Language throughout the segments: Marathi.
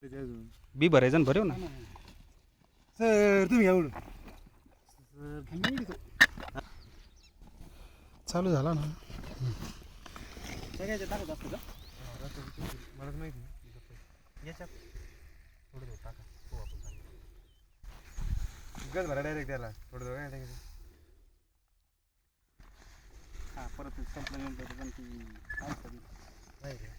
बी भरायचं ना भरेव ना सर तुम्ही एवढं चालू झाला ना मलाच माहिती याच्यात थोडं टाका हो आपण गज भरा डायरेक्ट त्याला थोडं काय टाकायचं हा परत संपल्यानंतर पण ती नाही रे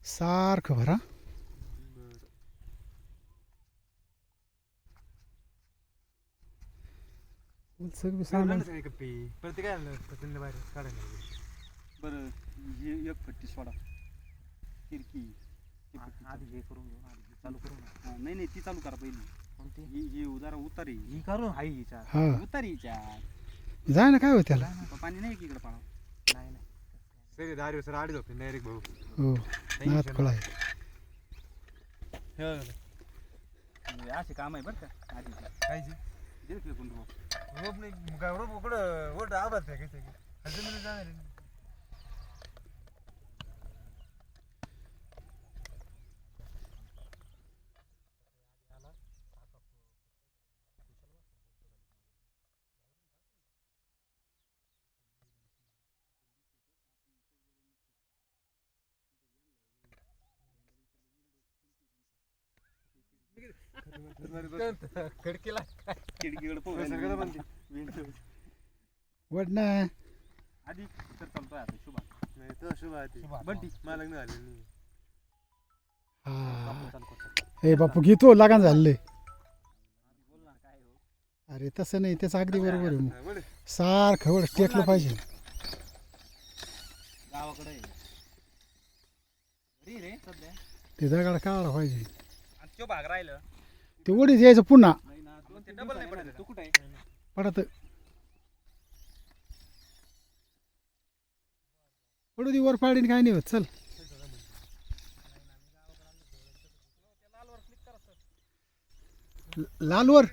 सारखं भरा सगळं सामान कप्पी परत काय प्रचंड बाहेर काढायला बरं हे एक फट्टी सोडा तिरकी आधी हे करून घेऊ आधी चालू करू ना नाही नाही ती चालू करा पहिली कोणती ही ही जरा उतारी ही करू आई हिच्या हा उतारीच्या जाय ना काय होत त्याला पाणी नाही की इकडे पाणा नाही नाही सगळे दारी सर आडीच होते डायरेक्ट भाऊ हो नात खोळा आहे असे काम आहे बरं का आधी कायची दे फेकून रोप रोप नाही काय रोप उकडं ओढ आवाज फेकायचं की हलते मिनिट जाणार खडकीला खिडकीकडे वड ना आधी तर चालतोय आता शुभा नाही तर शुभ आहे बंटी मला लग्न झालेलं नाही हा चालू करतो हे बापू घेतो लागान झाले बोल ना काय हो अरे तसं नाही त्याचं अगदी बरोबर आहे मग हा, बोल. सारखं वड टेकलं पाहिजे गावाकडे आहे. घरी रे सध्या ते दगड काढला पाहिजे आणि तो भाग राहिलं ते वडीच यायचं पुन्हा नाही ना ते डबल नाही पडत तू कुठे आहे पडत पडू दे वर पाडीन काय नाही होत चल लालवर